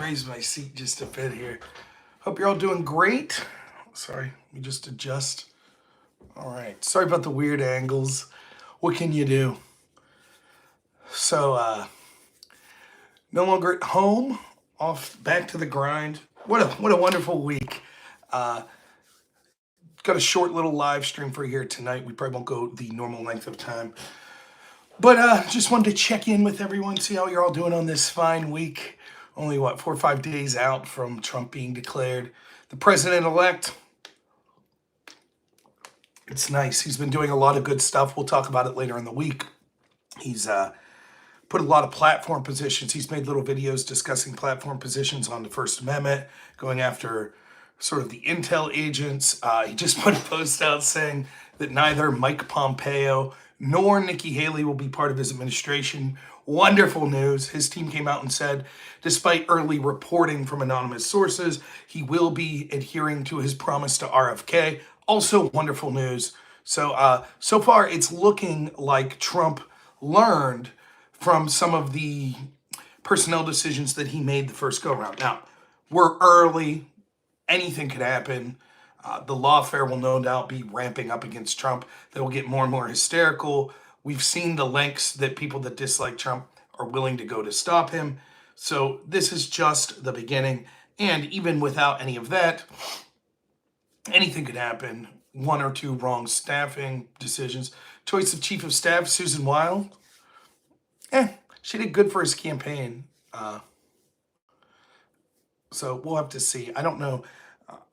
raise my seat just a bit here. Hope you're all doing great. Sorry, let me just adjust. All right, sorry about the weird angles. What can you do? So, no longer at home, off back to the grind. What a wonderful week. Uh, got a short little live stream for you here tonight. We probably won't go the normal length of time. But just wanted to check in with everyone, see how you're all doing on this fine week. Only, 4 or 5 days out from Trump being declared the president-elect. It's nice. He's been doing a lot of good stuff. We'll talk about it later in the week. He's put a lot of platform positions. He's made little videos discussing platform positions on the First Amendment, going after sort of the intel agents. He just put a post out saying that neither Mike Pompeo nor Nikki Haley will be part of his administration. Wonderful news. His team came out and said, despite early reporting from anonymous sources, he will be adhering to his promise to RFK. Also wonderful news. So, so far it's looking like Trump learned from some of the personnel decisions that he made the first go around. Now, we're early. Anything could happen. The lawfare will no doubt be ramping up against Trump. They will get more and more hysterical. We've seen the lengths that people that dislike Trump are willing to go to stop him. So this is just the beginning. And even without any of that, anything could happen. 1 or 2 wrong staffing decisions. Choice of chief of staff, Susan Wild. She did good for his campaign. So we'll have to see. I don't know.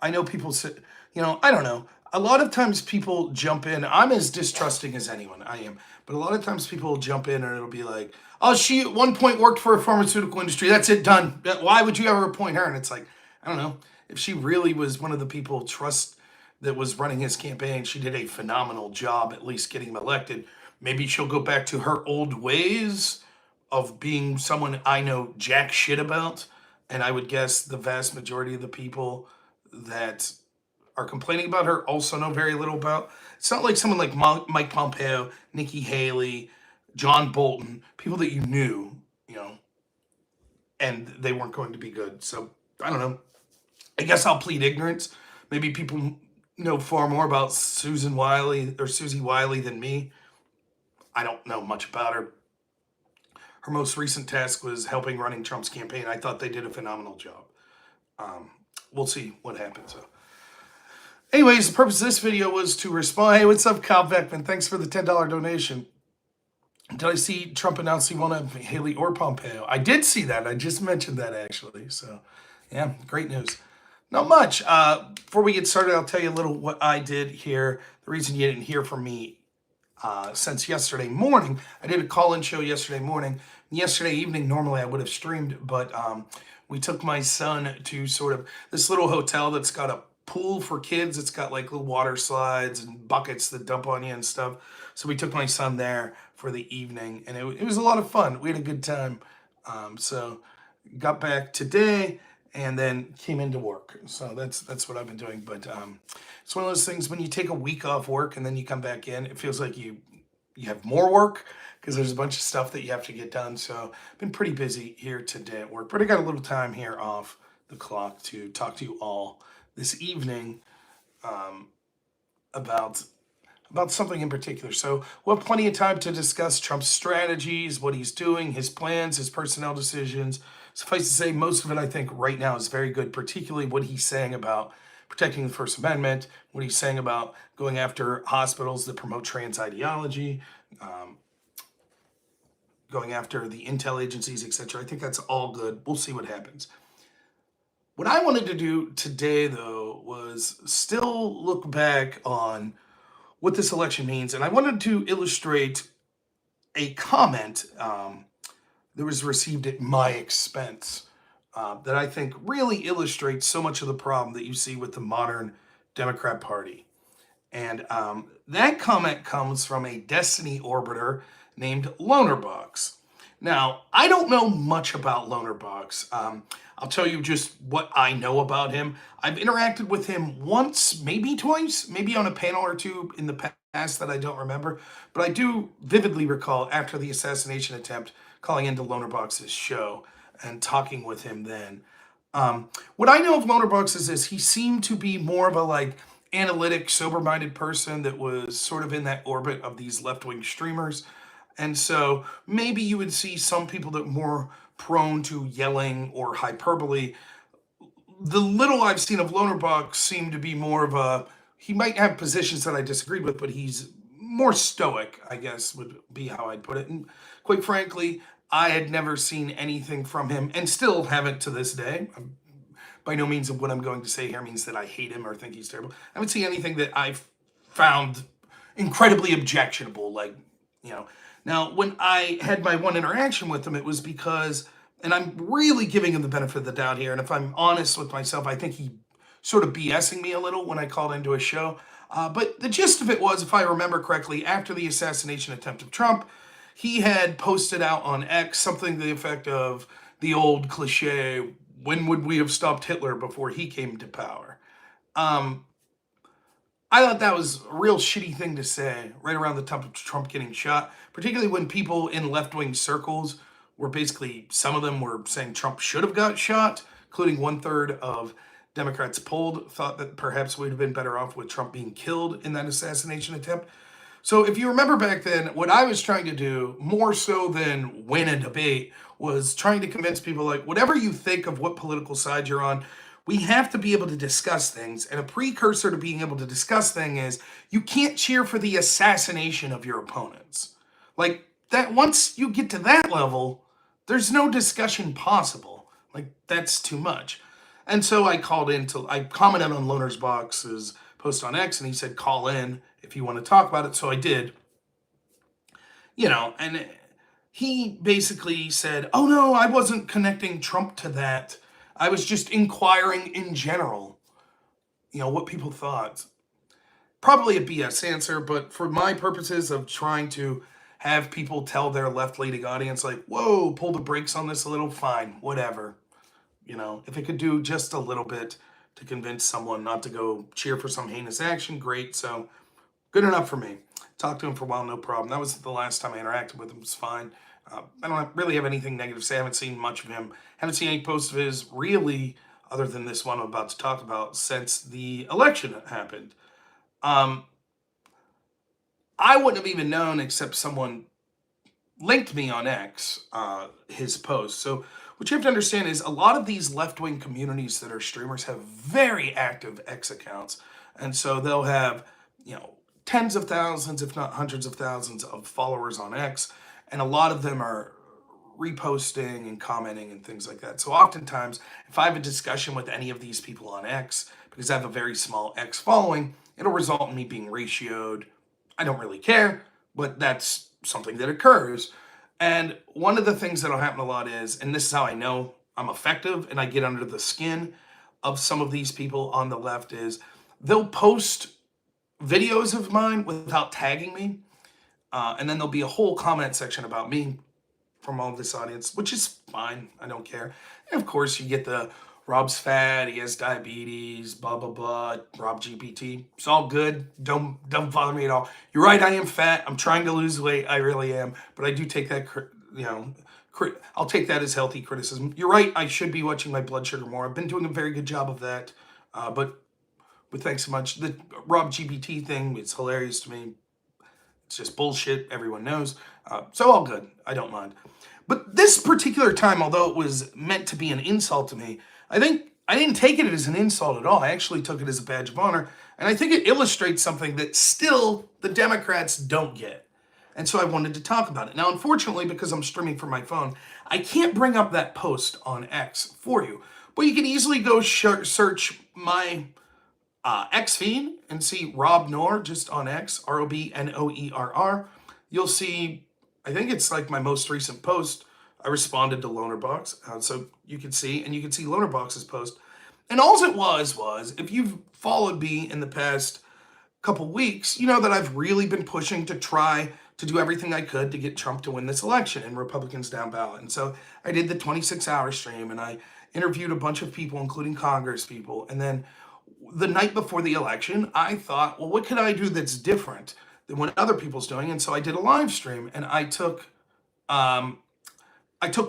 I know people say, I don't know. A lot of times people jump in. I'm as distrusting as anyone. I am. But a lot of times people jump in and it'll be like, oh, she at one point worked for a pharmaceutical industry. That's it, done. Why would you ever appoint her? And it's like, I don't know. If she really was one of the people that was running his campaign, she did a phenomenal job at least getting him elected. Maybe she'll go back to her old ways of being someone I know jack shit about. And I would guess the vast majority of the people that are complaining about her also know very little about. It's not like someone like Mike Pompeo, Nikki Haley, John Bolton, people that you knew, and they weren't going to be good. So I don't know. I guess I'll plead ignorance. Maybe people know far more about Susie Wiley than me. I don't know much about her. Her most recent task was helping running Trump's campaign. I thought they did a phenomenal job. We'll see what happens. So, anyways, the purpose of this video was to respond. Hey, what's up, Kyle Beckman? Thanks for the $10 donation. Did I see Trump announce he wanted Haley or Pompeo? I did see that. I just mentioned that, actually. So, yeah, great news. Not much. Before we get started, I'll tell you a little what I did here. The reason you didn't hear from me since yesterday morning. I did a call-in show yesterday morning. Yesterday evening, normally I would have streamed, but we took my son to sort of this little hotel that's got a pool for kids. It's got like little water slides and buckets that dump on you and stuff. So we took my son there for the evening, and it was a lot of fun. We had a good time. So got back today and then came into work. So that's what I've been doing. But it's one of those things when you take a week off work and then you come back in, it feels like you have more work because there's a bunch of stuff that you have to get done. So I've been pretty busy here today at work, but I got a little time here off the clock to talk to you all this evening about something in particular. So we'll have plenty of time to discuss Trump's strategies, what he's doing, his plans, his personnel decisions. Suffice to say, most of it, I think, right now is very good, particularly what he's saying about protecting the First Amendment, what he's saying about going after hospitals that promote trans ideology, going after the intel agencies, etc. I think that's all good. We'll see what happens. What I wanted to do today, though, was still look back on what this election means, and I wanted to illustrate a comment that was received at my expense that I think really illustrates so much of the problem that you see with the modern Democrat Party. And that comment comes from a Destiny orbiter named Lonerbox. Now, I don't know much about Lonerbox. I'll tell you just what I know about him. I've interacted with him once, maybe twice, maybe on a panel or two in the past that I don't remember. But I do vividly recall after the assassination attempt calling into Lonerbox's show and talking with him then. What I know of Lonerbox is this: he seemed to be more of a like analytic, sober-minded person that was sort of in that orbit of these left-wing streamers. And so maybe you would see some people that were more prone to yelling or hyperbole. The little I've seen of Lonerbox seemed to be more of a, he might have positions that I disagreed with, but he's more stoic, I guess would be how I'd put it. And quite frankly, I had never seen anything from him and still haven't to this day. By no means of what I'm going to say here means that I hate him or think he's terrible. I haven't seen anything that I've found incredibly objectionable. Like, you know, now when I had my one interaction with him, it was because, and I'm really giving him the benefit of the doubt here. And if I'm honest with myself, I think he sort of BSing me a little when I called into a show. But the gist of it was, if I remember correctly, after the assassination attempt of Trump, he had posted out on X something to the effect of the old cliche, when would we have stopped Hitler before he came to power? Um, I thought that was a real shitty thing to say right around the time of Trump getting shot, particularly when people in left wing circles were basically, some of them were saying Trump should have got shot, including one third of Democrats polled thought that perhaps we'd have been better off with Trump being killed in that assassination attempt. So if you remember back then, what I was trying to do, more so than win a debate, was trying to convince people like, whatever you think of what political side you're on, we have to be able to discuss things. And a precursor to being able to discuss things is you can't cheer for the assassination of your opponents. Like that, once you get to that level, there's no discussion possible. Like that's too much. And so I commented on Loner's Box's post on X, and he said, call in if you want to talk about it. So I did, and he basically said, oh no, I wasn't connecting Trump to that. I was just inquiring in general, what people thought. Probably a BS answer, but for my purposes of trying to have people tell their left-leaning audience, like, whoa, pull the brakes on this a little, fine, whatever. If it could do just a little bit to convince someone not to go cheer for some heinous action, great. So good enough for me. Talked to him for a while, no problem. That was the last time I interacted with him. It was fine. I don't really have anything negative to say. I haven't seen much of him. Haven't seen any posts of his really, other than this one I'm about to talk about, since the election happened. I wouldn't have even known except someone linked me on X, his post. So what you have to understand is a lot of these left-wing communities that are streamers have very active X accounts. And so they'll have, tens of thousands, if not hundreds of thousands of followers on X. And a lot of them are reposting and commenting and things like that. So oftentimes, if I have a discussion with any of these people on X, because I have a very small X following, it'll result in me being ratioed. I don't really care, but that's something that occurs. And one of the things that'll happen a lot is, and this is how I know I'm effective and I get under the skin of some of these people on the left, is they'll post videos of mine without tagging me. And then there'll be a whole comment section about me from all of this audience, which is fine. I don't care. And of course, you get the Rob's fat, he has diabetes, blah, blah, blah, Rob GPT. It's all good. Don't bother me at all. You're right, I am fat. I'm trying to lose weight. I really am. But I do take that, I'll take that as healthy criticism. You're right, I should be watching my blood sugar more. I've been doing a very good job of that. But thanks so much. The Rob GPT thing, it's hilarious to me. It's just bullshit. Everyone knows. So all good. I don't mind. But this particular time, although it was meant to be an insult to me, I think I didn't take it as an insult at all. I actually took it as a badge of honor. And I think it illustrates something that still the Democrats don't get. And so I wanted to talk about it. Now, unfortunately, because I'm streaming from my phone, I can't bring up that post on X for you. But you can easily go search my X feed and see Rob Noer just on X, ROBNOERR. You'll see, I think it's like my most recent post. I responded to Lonerbox, so you can see, and you can see Lonerbox's post. And all it was, if you've followed me in the past couple weeks, you know that I've really been pushing to try to do everything I could to get Trump to win this election and Republicans down ballot. And so I did the 26-hour stream, and I interviewed a bunch of people, including Congress people. And then the night before the election, I thought, well, what could I do that's different than what other people's doing? And so I did a live stream, and I took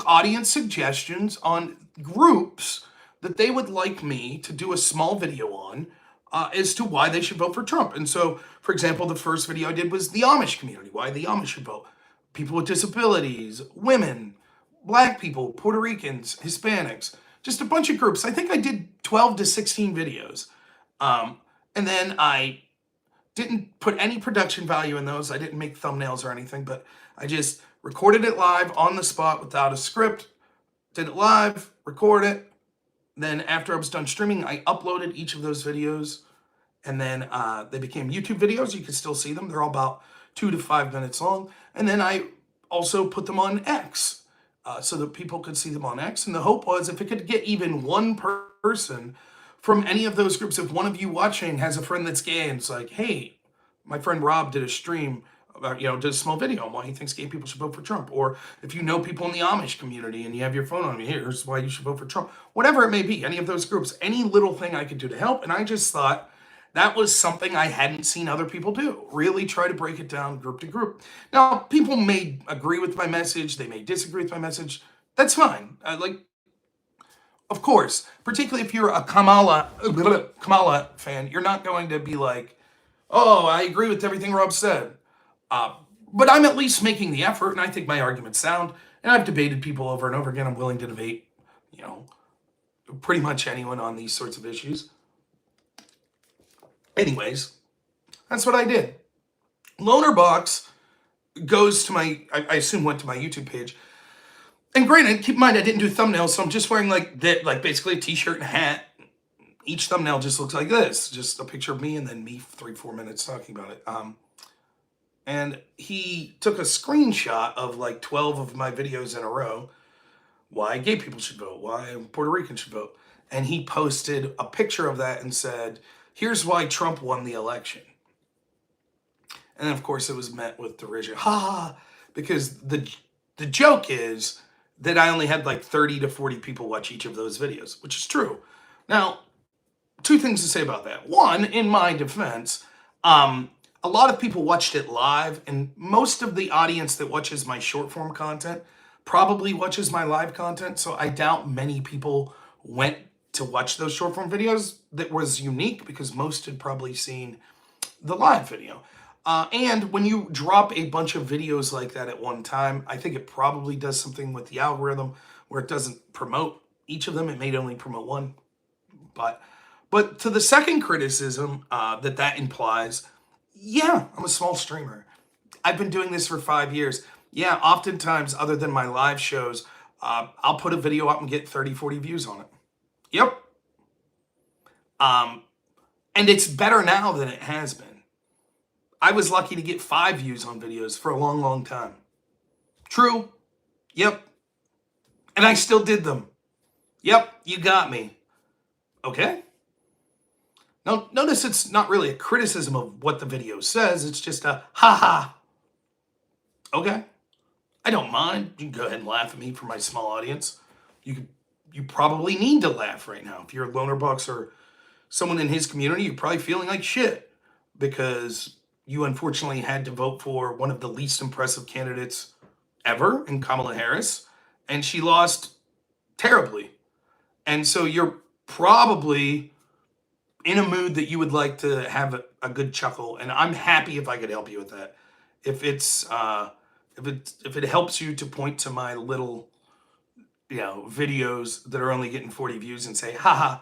audience suggestions on groups that they would like me to do a small video on as to why they should vote for Trump. And so, for example, the first video I did was the Amish community, why the Amish should vote. People with disabilities, women, black people, Puerto Ricans, Hispanics, just a bunch of groups. I think I did 12 to 16 videos. And then I didn't put any production value in those. I didn't make thumbnails or anything, but I just recorded it live on the spot without a script, did it live, record it. Then after I was done streaming, I uploaded each of those videos, and then they became YouTube videos. You can still see them. They're all about 2 to 5 minutes long. And then I also put them on X so that people could see them on X. And the hope was if it could get even one person from any of those groups, if one of you watching has a friend that's gay and it's like, hey, my friend Rob did a stream about, did a small video on why he thinks gay people should vote for Trump. Or if you know people in the Amish community and you have your phone on you, here's why you should vote for Trump. Whatever it may be, any of those groups, any little thing I could do to help. And I just thought that was something I hadn't seen other people do. Really try to break it down group to group. Now, people may agree with my message. They may disagree with my message. That's fine. Of course, particularly if you're a Kamala fan, you're not going to be like, oh, I agree with everything Rob said. But I'm at least making the effort, and I think my argument's sound. And I've debated people over and over again. I'm willing to debate, pretty much anyone on these sorts of issues. Anyways, that's what I did. Lonerbox goes to I assume went to my YouTube page. And granted, keep in mind I didn't do thumbnails, so I'm just wearing like basically a t-shirt and a hat. Each thumbnail just looks like this, just a picture of me and then me 3-4 minutes talking about it. And he took a screenshot of like 12 of my videos in a row. Why gay people should vote, why Puerto Ricans should vote. And he posted a picture of that and said, here's why Trump won the election. And then, of course, it was met with derision. Ha! Because the joke is that I only had like 30 to 40 people watch each of those videos, which is true. Now, 2 things to say about that. One, in my defense, a lot of people watched it live, and most of the audience that watches my short form content probably watches my live content, so I doubt many people went to watch those short form videos. That was unique because most had probably seen the live video. And when you drop a bunch of videos like that at one time, I think it probably does something with the algorithm where it doesn't promote each of them. It may only promote one. But to the second criticism that implies, yeah, I'm a small streamer. I've been doing this for 5 years. Yeah, oftentimes, other than my live shows, I'll put a video up and get 30, 40 views on it. Yep. And it's better now than it has been. I was lucky to get 5 views on videos for a long, long time. True. Yep. And I still did them. Yep, you got me. Okay. Now, notice it's not really a criticism of what the video says. It's just a ha-ha. Okay. I don't mind. You can go ahead and laugh at me for my small audience. You probably need to laugh right now. If you're a Lonerbox or someone in his community, you're probably feeling like shit because you unfortunately had to vote for one of the least impressive candidates ever in Kamala Harris, and she lost terribly. And so you're probably in a mood that you would like to have a good chuckle, and I'm happy if I could help you with that. If it helps you to point to my little videos that are only getting 40 views and say, haha,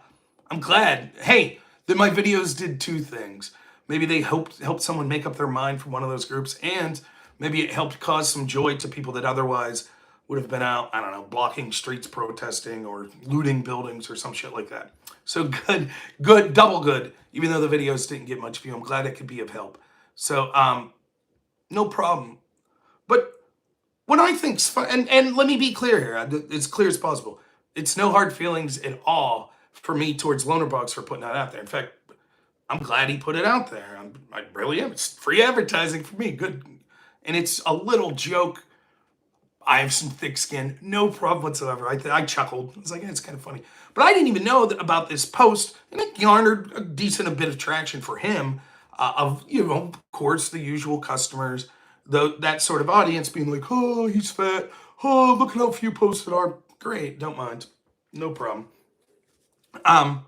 I'm glad, hey, that my videos did 2 things. Maybe they helped someone make up their mind from one of those groups, and maybe it helped cause some joy to people that otherwise would have been out, I don't know, blocking streets, protesting, or looting buildings or some shit like that. So good, double good, even though the videos didn't get much view. I'm glad it could be of help. So, no problem. But what I think's fun, and let me be clear here, as clear as possible, it's no hard feelings at all for me towards Lonerbox for putting that out there. In fact, I'm glad he put it out there. I really am. It's free advertising for me. Good. And it's a little joke. I have some thick skin. No problem whatsoever. I chuckled. I was like, yeah, it's kind of funny. But I didn't even know about this post, and it garnered a decent bit of traction for him of course, the usual customers, that sort of audience being like, oh, he's fat. Oh, look at how few posted are. Great. Don't mind. No problem. Um,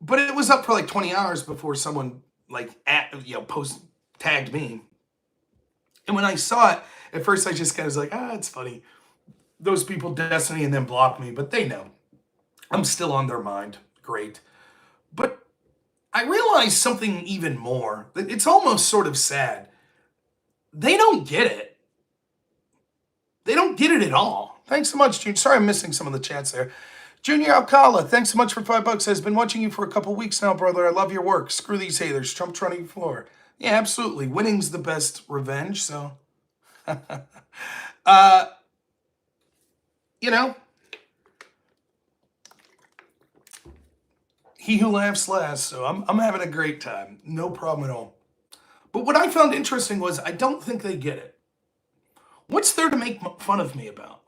but it was up for like 20 hours before someone like post tagged me. And when I saw it, at first I just kind of was like, it's funny. Those people, Destiny, and then blocked me, but they know I'm still on their mind. Great. But I realized something even more. That it's almost sort of sad. They don't get it. They don't get it at all. Thanks so much, Junior. Sorry I'm missing some of the chats there. Junior Alcala, thanks so much for $5. I've been watching you for a couple weeks now, brother. I love your work. Screw these haters. Trump trotting floor. Yeah, absolutely. Winning's the best revenge, so. You know, he who laughs last, so I'm having a great time. No problem at all. But what I found interesting was I don't think they get it. What's there to make fun of me about?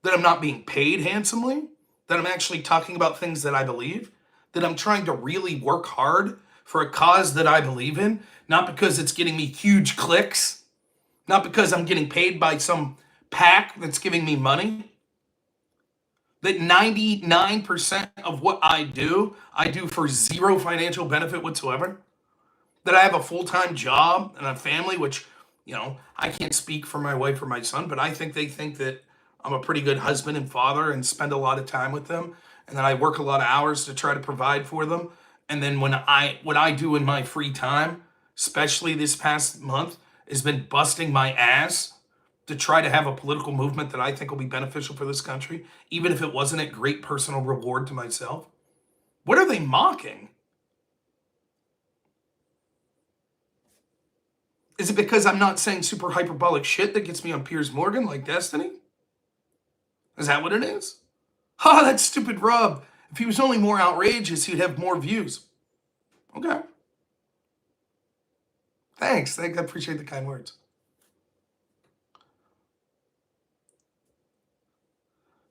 That I'm not being paid handsomely? That I'm actually talking about things that I believe? That I'm trying to really work hard for a cause that I believe in? Not because it's getting me huge clicks? Not because I'm getting paid by some PAC that's giving me money? That 99% of what I do for zero financial benefit whatsoever? That I have a full-time job and a family, which, I can't speak for my wife or my son, but I think they think that I'm a pretty good husband and father and spend a lot of time with them, and that I work a lot of hours to try to provide for them. And then what I do in my free time, especially this past month, has been busting my ass to try to have a political movement that I think will be beneficial for this country, even if it wasn't at great personal reward to myself. What are they mocking? Is it because I'm not saying super hyperbolic shit that gets me on Piers Morgan like Destiny? Is that what it is? Ha, that stupid Rob. If he was only more outrageous, he'd have more views. Okay. Thanks. I appreciate the kind words.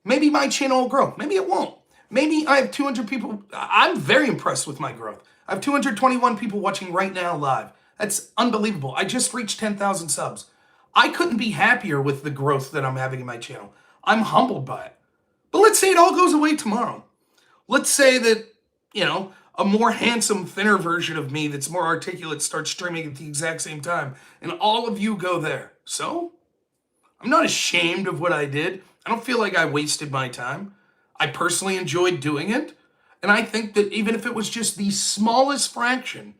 Maybe my channel will grow. Maybe it won't. Maybe I have 200 people. I'm very impressed with my growth. I have 221 people watching right now live. That's unbelievable. I just reached 10,000 subs. I couldn't be happier with the growth that I'm having in my channel. I'm humbled by it. But let's say it all goes away tomorrow. Let's say that, a more handsome, thinner version of me that's more articulate starts streaming at the exact same time, and all of you go there. So, I'm not ashamed of what I did. I don't feel like I wasted my time. I personally enjoyed doing it. And I think that even if it was just the smallest fraction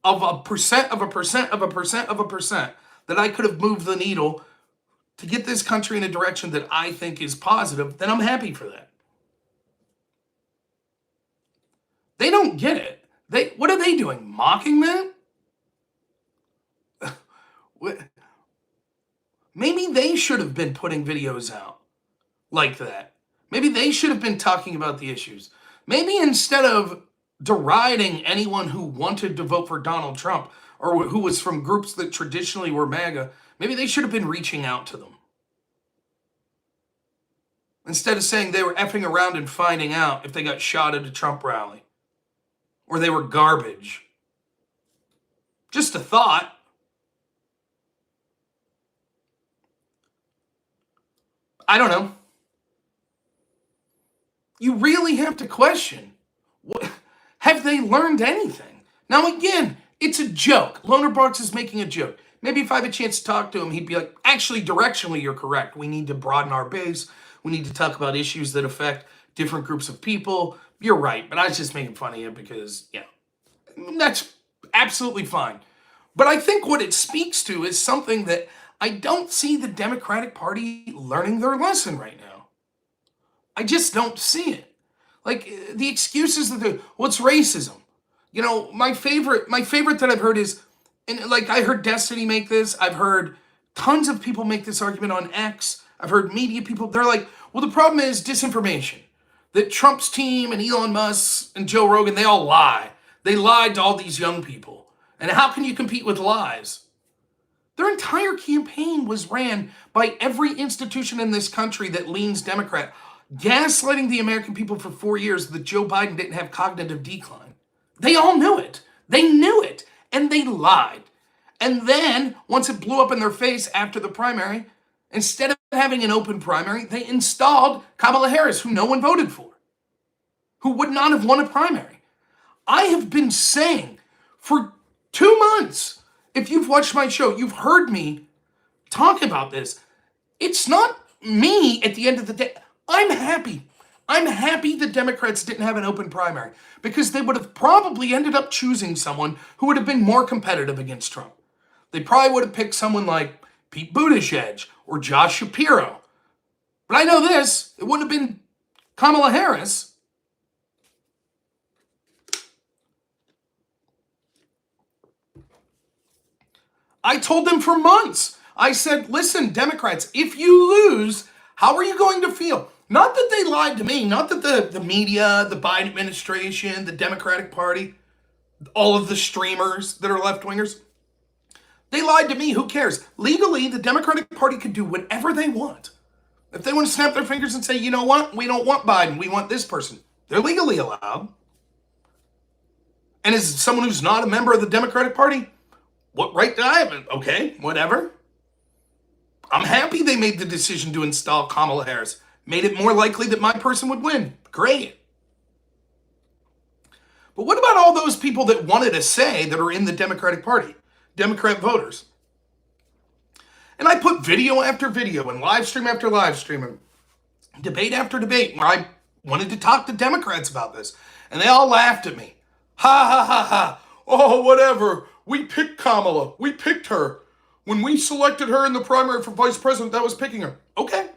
of a percent of a percent of a percent of a percent, that I could have moved the needle to get this country in a direction that I think is positive, then I'm happy for that. They don't get it. What are they doing? Mocking that? Maybe they should have been putting videos out like that. Maybe they should have been talking about the issues. Maybe instead of deriding anyone who wanted to vote for Donald Trump or who was from groups that traditionally were MAGA, maybe they should have been reaching out to them. Instead of saying they were effing around and finding out if they got shot at a Trump rally or they were garbage. Just a thought. I don't know. You really have to question, have they learned anything? Now again, it's a joke. Lonerbox is making a joke. Maybe if I have a chance to talk to him, he'd be like, actually, directionally, you're correct. We need to broaden our base. We need to talk about issues that affect different groups of people. You're right, but I was just making fun of you because, that's absolutely fine. But I think what it speaks to is something that I don't see the Democratic Party learning their lesson right now. I just don't see it. Like the excuses that what's racism? My favorite that I've heard is, and like I heard Destiny make this. I've heard tons of people make this argument on X. I've heard media people. They're like, well, the problem is disinformation. That Trump's team and Elon Musk and Joe Rogan, they all lie. They lied to all these young people. And how can you compete with lies? Their entire campaign was ran by every institution in this country that leans Democrat, gaslighting the American people for 4 years that Joe Biden didn't have cognitive decline. They all knew it. They knew it. And they lied. And then, once it blew up in their face after the primary, instead of having an open primary, they installed Kamala Harris, who no one voted for, who would not have won a primary. I have been saying for 2 months, if you've watched my show, you've heard me talk about this. It's not me at the end of the day. I'm happy. I'm happy the Democrats didn't have an open primary because they would have probably ended up choosing someone who would have been more competitive against Trump. They probably would have picked someone like Pete Buttigieg or Josh Shapiro. But I know this, it wouldn't have been Kamala Harris. I told them for months. I said, listen, Democrats, if you lose, how are you going to feel? Not that they lied to me, not that the media, the Biden administration, the Democratic Party, all of the streamers that are left-wingers, they lied to me. Who cares? Legally, the Democratic Party could do whatever they want. If they want to snap their fingers and say, you know what? We don't want Biden. We want this person. They're legally allowed. And as someone who's not a member of the Democratic Party, what right do I have? Okay, whatever. I'm happy they made the decision to install Kamala Harris. Made it more likely that my person would win. Great. But what about all those people that wanted a say that are in the Democratic Party? Democrat voters. And I put video after video and live stream after live stream and debate after debate where I wanted to talk to Democrats about this. And they all laughed at me. Ha ha ha ha. Oh, whatever. We picked Kamala. We picked her. When we selected her in the primary for vice president, that was picking her. Okay.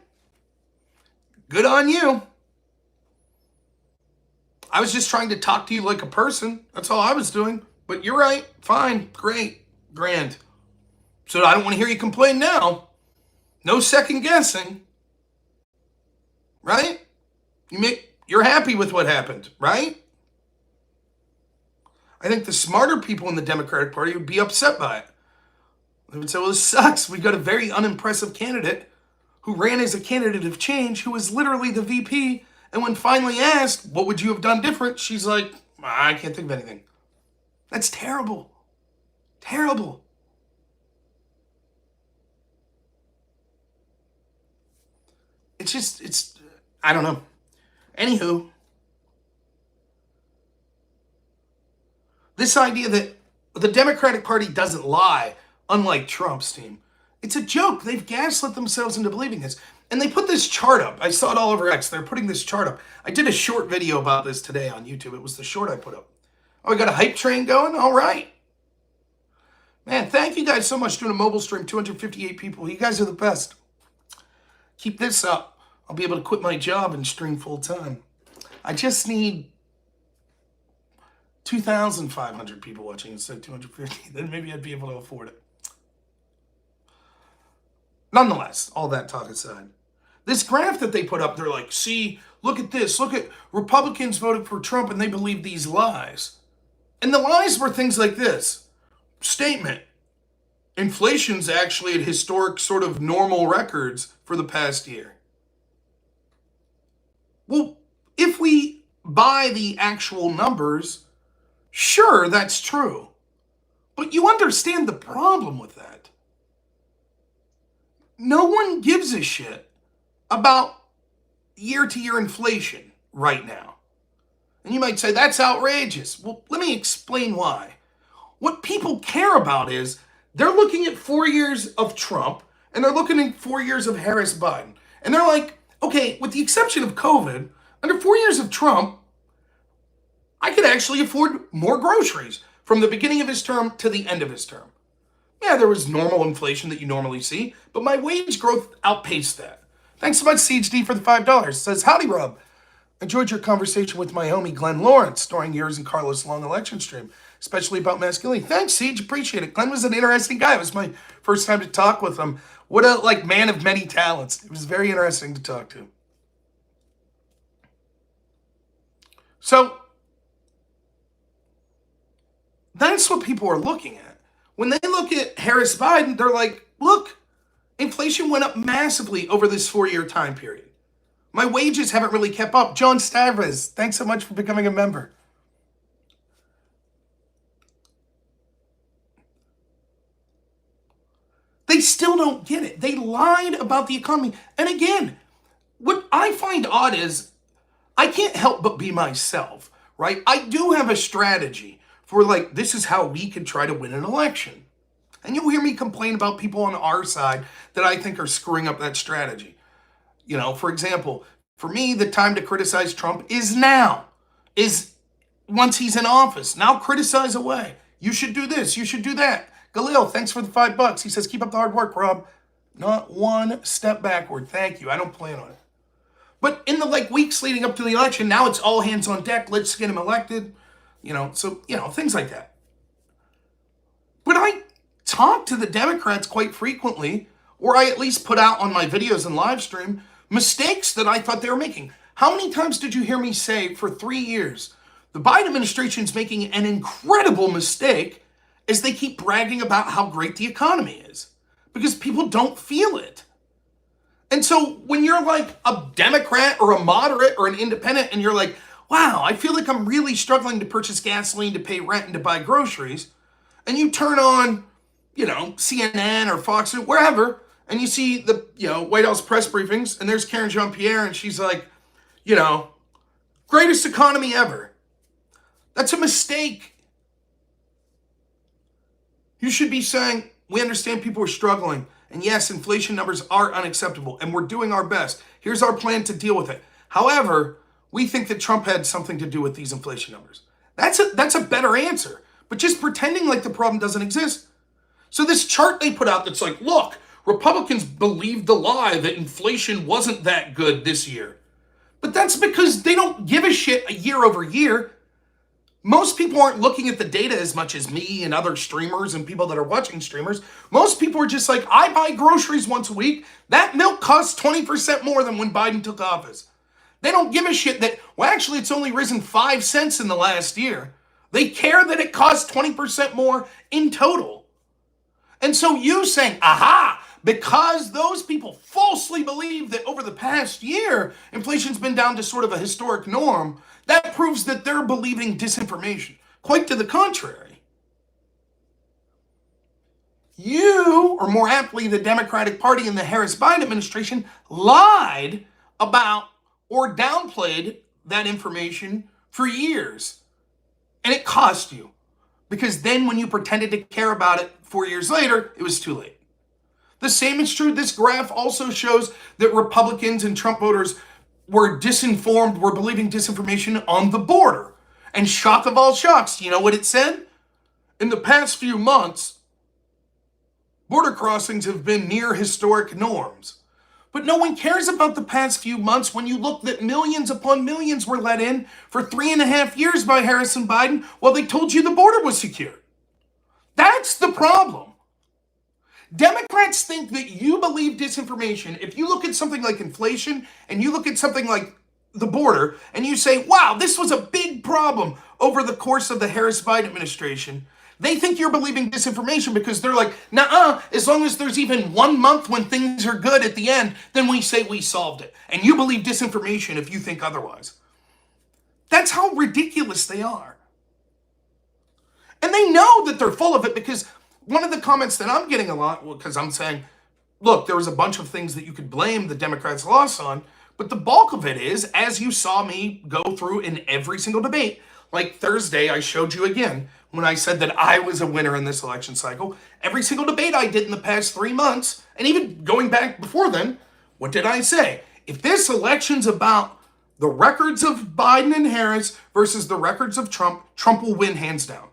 Good on you. I was just trying to talk to you like a person. That's all I was doing. But you're right. Fine. Great. Grand. So I don't want to hear you complain now. No second guessing. Right? You're happy with what happened, right? I think the smarter people in the Democratic Party would be upset by it. They would say, well, this sucks. We got a very unimpressive candidate who ran as a candidate of change, who was literally the VP. And when finally asked, what would you have done different? She's like, I can't think of anything. That's terrible. Terrible. I don't know. Anywho, this idea that the Democratic Party doesn't lie, unlike Trump's team, it's a joke. They've gaslit themselves into believing this. And they put this chart up. I saw it all over X. They're putting this chart up. I did a short video about this today on YouTube. It was the short I put up. Oh, we got a hype train going? All right. Man, thank you guys so much doing a mobile stream. 258 people. You guys are the best. Keep this up. I'll be able to quit my job and stream full time. I just need 2,500 people watching instead of 250. Then maybe I'd be able to afford it. Nonetheless, all that talk aside, this graph that they put up, they're like, see, look at this. Look at Republicans voted for Trump and they believe these lies. And the lies were things like this. Statement. Inflation's actually at historic sort of normal records for the past year. Well, if we buy the actual numbers, sure, that's true. But you understand the problem with that. No one gives a shit about year-to-year inflation right now. And you might say, that's outrageous. Well, let me explain why. What people care about is they're looking at 4 years of Trump and they're looking at 4 years of Harris-Biden. And they're like, okay, with the exception of COVID, under 4 years of Trump, I could actually afford more groceries from the beginning of his term to the end of his term. Yeah, there was normal inflation that you normally see, but my wage growth outpaced that. Thanks so much, CHD, for the $5. It says, howdy, Rob. Enjoyed your conversation with my homie Glenn Lawrence during yours and Carlos' long election stream, especially about masculinity. Thanks, Siege. Appreciate it. Glenn was an interesting guy. It was my first time to talk with him. What a man of many talents. It was very interesting to talk to. So that's what people are looking at. When they look at Harris-Biden, they're like, look, inflation went up massively over this 4-year time period. My wages haven't really kept up. John Stavros, thanks so much for becoming a member. They still don't get it. They lied about the economy. And again, what I find odd is I can't help but be myself, right? I do have a strategy for like, this is how we could try to win an election. And you'll hear me complain about people on our side that I think are screwing up that strategy. You know, for example, for me, the time to criticize Trump is now, is once he's in office. Now criticize away. You should do this, you should do that. Galil, thanks for the $5. He says, keep up the hard work, Rob. Not one step backward. Thank you. I don't plan on it. But in the like weeks leading up to the election, now it's all hands on deck. Let's get him elected. So things like that. But I talk to the Democrats quite frequently, or I at least put out on my videos and live stream mistakes that I thought they were making. How many times did you hear me say for 3 years, the Biden administration is making an incredible mistake as they keep bragging about how great the economy is? Because people don't feel it. And so when you're like a Democrat or a moderate or an independent and you're like, wow, I feel like I'm really struggling to purchase gasoline, to pay rent, and to buy groceries, and you turn on, CNN or Fox or wherever, and you see the, White House press briefings, and there's Karen Jean-Pierre, and she's like, greatest economy ever. That's a mistake. You should be saying, we understand people are struggling. And yes, inflation numbers are unacceptable, and we're doing our best. Here's our plan to deal with it. However, we think that Trump had something to do with these inflation numbers. That's a better answer. But just pretending like the problem doesn't exist. So this chart they put out that's like, look, Republicans believed the lie that inflation wasn't that good this year. But that's because they don't give a shit year over year. Most people aren't looking at the data as much as me and other streamers and people that are watching streamers. Most people are just like, I buy groceries once a week. That milk costs 20% more than when Biden took office. They don't give a shit that, well, actually, it's only risen 5 cents in the last year. They care that it costs 20% more in total. And so you saying, aha, because those people falsely believe that over the past year, inflation's been down to sort of a historic norm, that proves that they're believing disinformation. Quite to the contrary. You, or more aptly, the Democratic Party and the Harris-Biden administration, lied about or downplayed that information for years. And it cost you. Because then when you pretended to care about it 4 years later, it was too late. The same is true. This graph also shows that Republicans and Trump voters were disinformed, were believing disinformation on the border. And shock of all shocks, you know what it said? In the past few months, border crossings have been near historic norms. But no one cares about the past few months when you look that millions upon millions were let in for 3.5 years by Harris and Biden while they told you the border was secure. That's the problem. Democrats think that you believe disinformation if you look at something like inflation and you look at something like the border and you say, wow, this was a big problem over the course of the Harris-Biden administration. They think you're believing disinformation because they're like, nah, as long as there's even 1 month when things are good at the end, then we say we solved it. And you believe disinformation if you think otherwise. That's how ridiculous they are. And they know that they're full of it because one of the comments that I'm getting a lot, because I'm saying, look, there was a bunch of things that you could blame the Democrats' loss on, but the bulk of it is, as you saw me go through in every single debate, like Thursday, I showed you again, when I said that I was a winner in this election cycle, every single debate I did in the past 3 months, and even going back before then, what did I say? If this election's about the records of Biden and Harris versus the records of Trump, Trump will win hands down.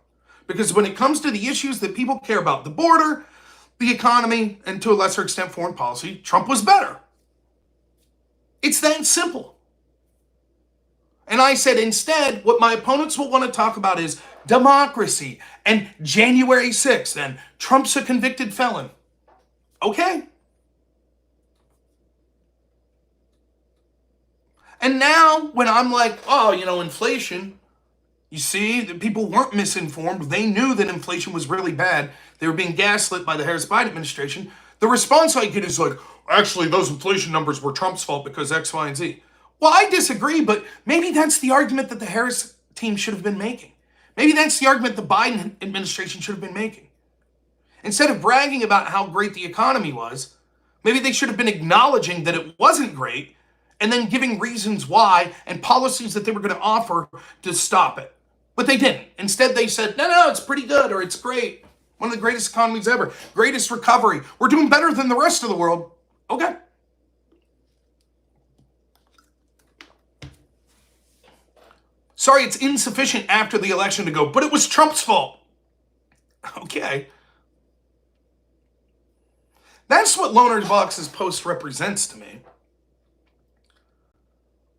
Because when it comes to the issues that people care about, the border, the economy, and to a lesser extent foreign policy, Trump was better. It's that simple. And I said, instead, what my opponents will want to talk about is democracy and January 6th and Trump's a convicted felon. Okay. And now when I'm like, oh, inflation, you see, the people weren't misinformed. They knew that inflation was really bad. They were being gaslit by the Harris-Biden administration. The response I get is like, actually, those inflation numbers were Trump's fault because X, Y, and Z. Well, I disagree, but maybe that's the argument that the Harris team should have been making. Maybe that's the argument the Biden administration should have been making. Instead of bragging about how great the economy was, maybe they should have been acknowledging that it wasn't great and then giving reasons why and policies that they were going to offer to stop it. But they didn't. Instead, they said, no, it's pretty good, or it's great. One of the greatest economies ever. Greatest recovery. We're doing better than the rest of the world. Okay. Sorry, it's insufficient after the election to go, but it was Trump's fault. Okay. That's what Lonerbox's post represents to me.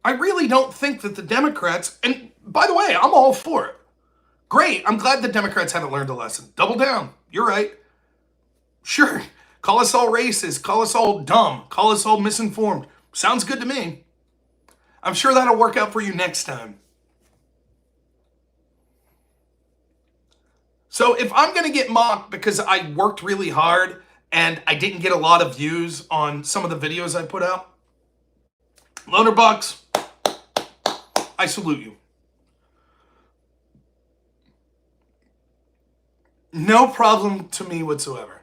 I really don't think that the Democrats, and by the way, I'm all for it. Great, I'm glad the Democrats haven't learned a lesson. Double down, you're right. Sure, call us all racist, call us all dumb, call us all misinformed. Sounds good to me. I'm sure that'll work out for you next time. So if I'm going to get mocked because I worked really hard and I didn't get a lot of views on some of the videos I put out, Lonerbox, I salute you. No problem to me whatsoever.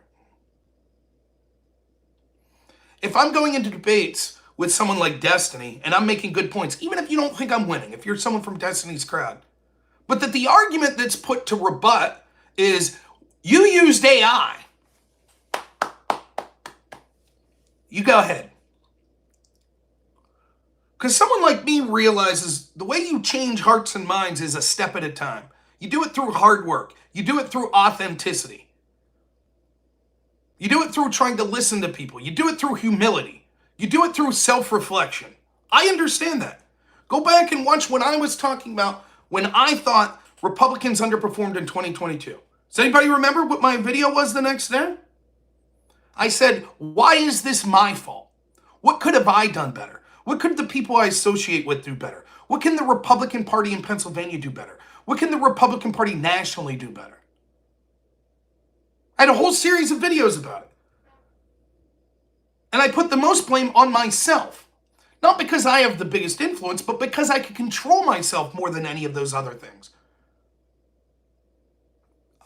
If I'm going into debates with someone like Destiny and I'm making good points, even if you don't think I'm winning, if you're someone from Destiny's crowd, but that the argument that's put to rebut is you used AI, you go ahead. Because someone like me realizes the way you change hearts and minds is a step at a time. You do it through hard work. You do it through authenticity. You do it through trying to listen to people. You do it through humility. You do it through self-reflection. I understand that. Go back and watch what I was talking about when I thought Republicans underperformed in 2022. Does anybody remember what my video was the next day? I said, why is this my fault? What could have I done better? What could the people I associate with do better? What can the Republican Party in Pennsylvania do better? What can the Republican Party nationally do better? I had a whole series of videos about it. And I put the most blame on myself. Not because I have the biggest influence, but because I can control myself more than any of those other things.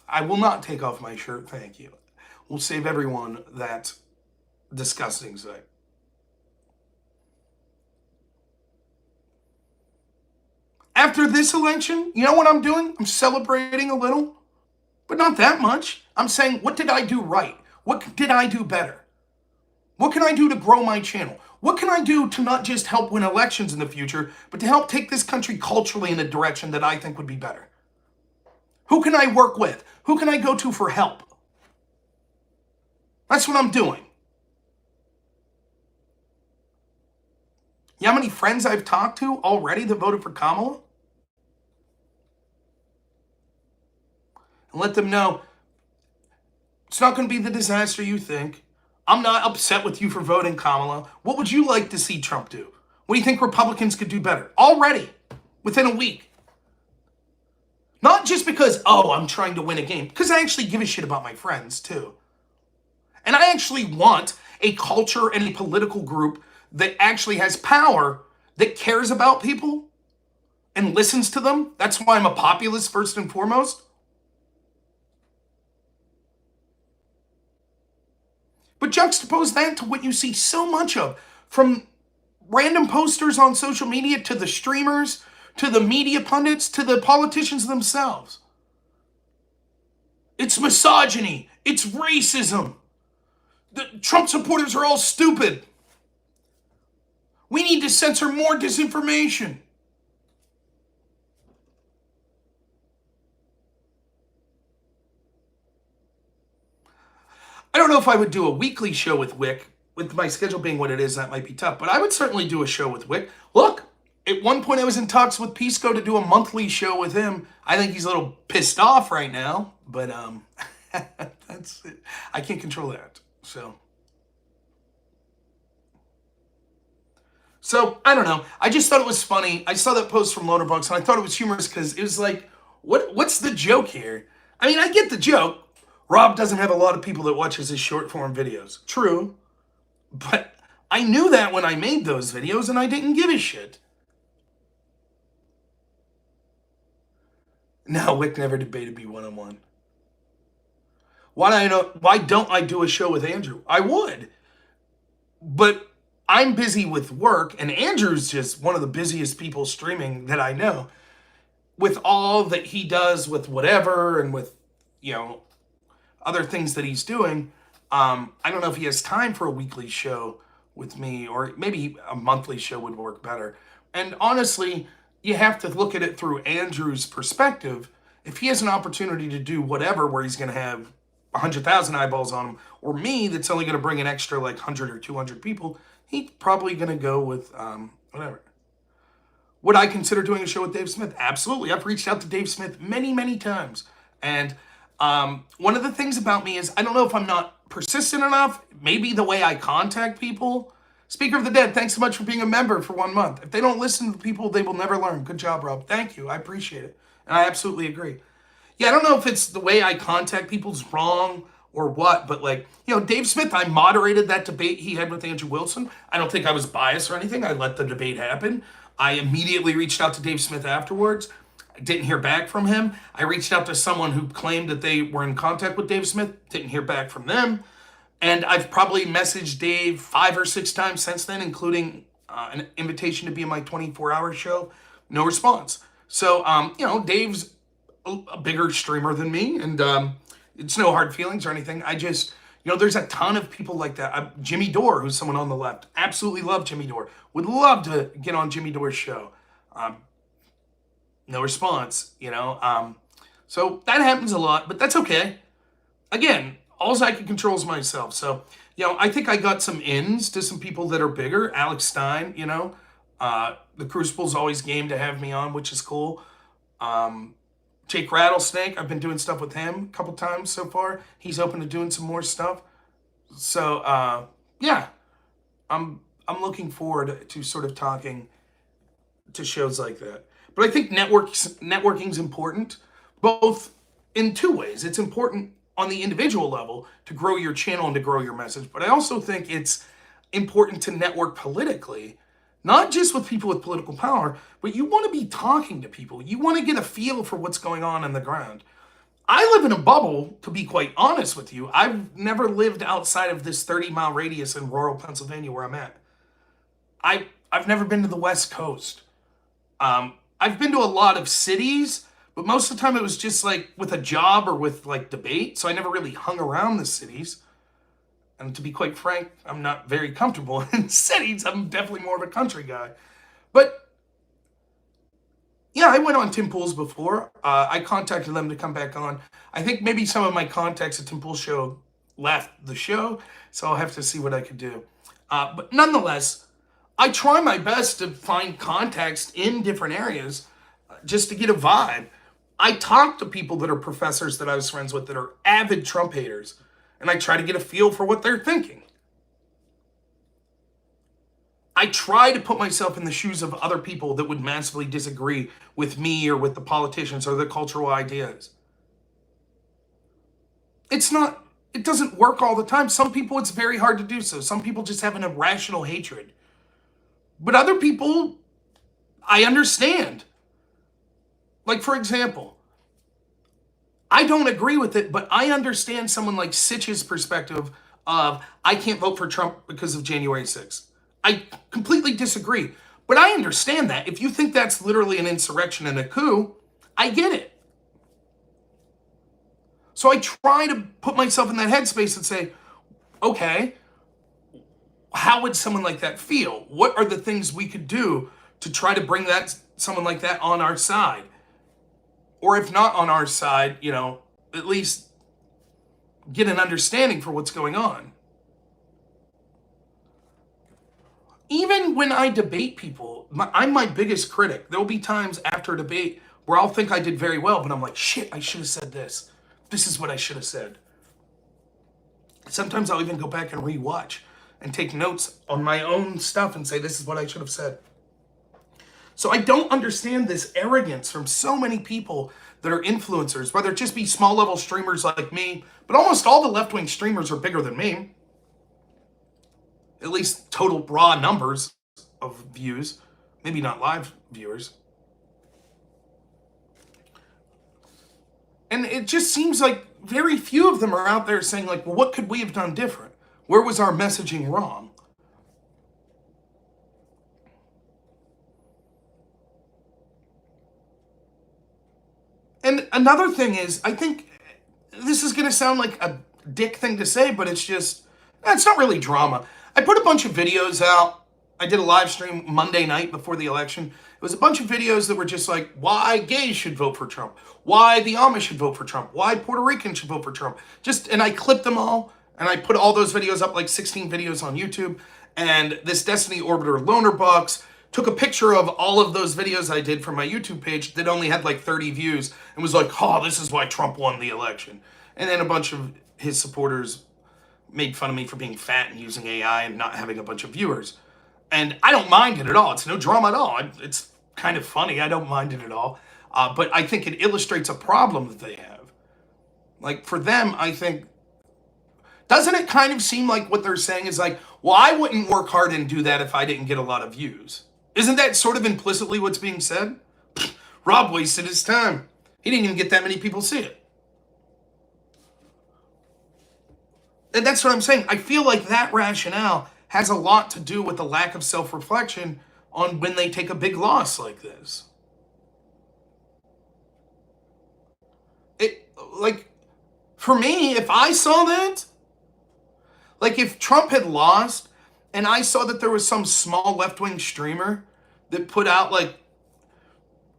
I will not take off my shirt, thank you. We'll save everyone that disgusting sight. After this election, you know what I'm doing? I'm celebrating a little, but not that much. I'm saying, what did I do right? What did I do better? What can I do to grow my channel? What can I do to not just help win elections in the future, but to help take this country culturally in a direction that I think would be better? Who can I work with? Who can I go to for help? That's what I'm doing. You know how many friends I've talked to already that voted for Kamala? And let them know it's not going to be the disaster you think. I'm not upset with you for voting Kamala. What would you like to see Trump do? What do you think Republicans could do better? Already, within a week. Not just because, oh, I'm trying to win a game. Because I actually give a shit about my friends, too. And I actually want a culture and a political group that actually has power, that cares about people and listens to them. That's why I'm a populist first and foremost. But juxtapose that to what you see so much of, from random posters on social media to the streamers, to the media pundits, to the politicians themselves. It's misogyny. It's racism. The Trump supporters are all stupid. We need to censor more disinformation. I don't know if I would do a weekly show with Wick. With my schedule being what it is, that might be tough. But I would certainly do a show with Wick. Look, at one point I was in talks with Pisco to do a monthly show with him. I think he's a little pissed off right now. But that's it. I can't control that. So, I don't know. I just thought it was funny. I saw that post from Lonerbox, and I thought it was humorous because it was like, what's the joke here? I mean, I get the joke. Rob doesn't have a lot of people that watches his short-form videos. True. But I knew that when I made those videos, and I didn't give a shit. No, Wick never debated me one-on-one. Why don't I do a show with Andrew? I would, but I'm busy with work, and Andrew's just one of the busiest people streaming that I know. With all that he does with whatever and with, you know, other things that he's doing, I don't know if he has time for a weekly show with me, or maybe a monthly show would work better. And honestly, you have to look at it through Andrew's perspective. If he has an opportunity to do whatever where he's going to have 100,000 eyeballs on him, or me that's only going to bring an extra like 100 or 200 people, he's probably going to go with whatever. Would I consider doing a show with Dave Smith? Absolutely. I've reached out to Dave Smith many, many times. And one of the things about me is I don't know if I'm not persistent enough. Maybe the way I contact people. Speaker of the Dead, thanks so much for being a member for 1 month. If they don't listen to people, they will never learn. Good job, Rob. Thank you. I appreciate it. And I absolutely agree. Yeah, I don't know if it's the way I contact people's wrong or what, but like, you know, Dave Smith, I moderated that debate he had with Andrew Wilson. I don't think I was biased or anything. I let the debate happen. I immediately reached out to Dave Smith afterwards. I didn't hear back from him. I reached out to someone who claimed that they were in contact with Dave Smith. Didn't hear back from them. And I've probably messaged Dave 5 or 6 times since then, including an invitation to be in my 24-hour show. No response. So, you know, Dave's a bigger streamer than me, and it's no hard feelings or anything. I just, you know, there's a ton of people like that. Jimmy Dore, who's someone on the left, absolutely love Jimmy Dore. Would love to get on Jimmy Dore's show. No response, you know. So that happens a lot, but that's okay. Again, all I can control is myself. So, you know, I think I got some ins to some people that are bigger. Alex Stein, you know, the Crucible's always game to have me on, which is cool. Jake Rattlesnake, I've been doing stuff with him a couple times so far. He's open to doing some more stuff. So, yeah, I'm looking forward to sort of talking to shows like that. But I think networking's important, both in 2 ways. It's important on the individual level to grow your channel and to grow your message. But I also think it's important to network politically, not just with people with political power, but you want to be talking to people. You want to get a feel for what's going on the ground. I live in a bubble, to be quite honest with you. I've never lived outside of this 30-mile radius in rural Pennsylvania where I'm at. I've never been to the West Coast. I've been to a lot of cities, but most of the time it was just like with a job or with like debate. So I never really hung around the cities. And to be quite frank, I'm not very comfortable in cities. I'm definitely more of a country guy. But yeah, I went on Tim Pool's before. I contacted them to come back on. I think maybe some of my contacts at Tim Pool's show left the show, so I'll have to see what I could do. But nonetheless, I try my best to find contacts in different areas just to get a vibe. I talk to people that are professors that I was friends with that are avid Trump haters, and I try to get a feel for what they're thinking. I try to put myself in the shoes of other people that would massively disagree with me or with the politicians or the cultural ideas. It doesn't work all the time. Some people, it's very hard to do so. Some people just have an irrational hatred. But other people, I understand. Like, for example, I don't agree with it, but I understand someone like Sitch's perspective of, I can't vote for Trump because of January 6th. I completely disagree, but I understand that. If you think that's literally an insurrection and a coup, I get it. So I try to put myself in that headspace and say, okay, how would someone like that feel? What are the things we could do to try to bring someone like that on our side? Or if not on our side, you know, at least get an understanding for what's going on. Even when I debate people, I'm my biggest critic. There'll be times after a debate where I'll think I did very well, but I'm like, shit, I should have said this. This is what I should have said. Sometimes I'll even go back and rewatch and take notes on my own stuff and say, this is what I should have said. So I don't understand this arrogance from so many people that are influencers, whether it just be small level streamers like me, but almost all the left-wing streamers are bigger than me. At least total raw numbers of views, maybe not live viewers. And it just seems like very few of them are out there saying, like, well, what could we have done different? Where was our messaging wrong? And another thing is, I think this is going to sound like a dick thing to say, but it's not really drama. I put a bunch of videos out. I did a live stream Monday night before the election. It was a bunch of videos that were just like, why gays should vote for Trump, why the Amish should vote for Trump, why Puerto Ricans should vote for Trump. And I clipped them all, and I put all those videos up, like 16 videos on YouTube. And this Destiny Orbiter Lonerbox took a picture of all of those videos I did for my YouTube page that only had like 30 views and was like, oh, this is why Trump won the election. And then a bunch of his supporters made fun of me for being fat and using AI and not having a bunch of viewers. And I don't mind it at all. It's no drama at all. It's kind of funny. I don't mind it at all. But I think it illustrates a problem that they have. Like, for them, I think, doesn't it kind of seem like what they're saying is like, well, I wouldn't work hard and do that if I didn't get a lot of views? Isn't that sort of implicitly what's being said? Rob wasted his time. He didn't even get that many people see it. And that's what I'm saying. I feel like that rationale has a lot to do with the lack of self-reflection on when they take a big loss like this. Like, for me, if I saw that, like if Trump had lost and I saw that there was some small left-wing streamer that put out like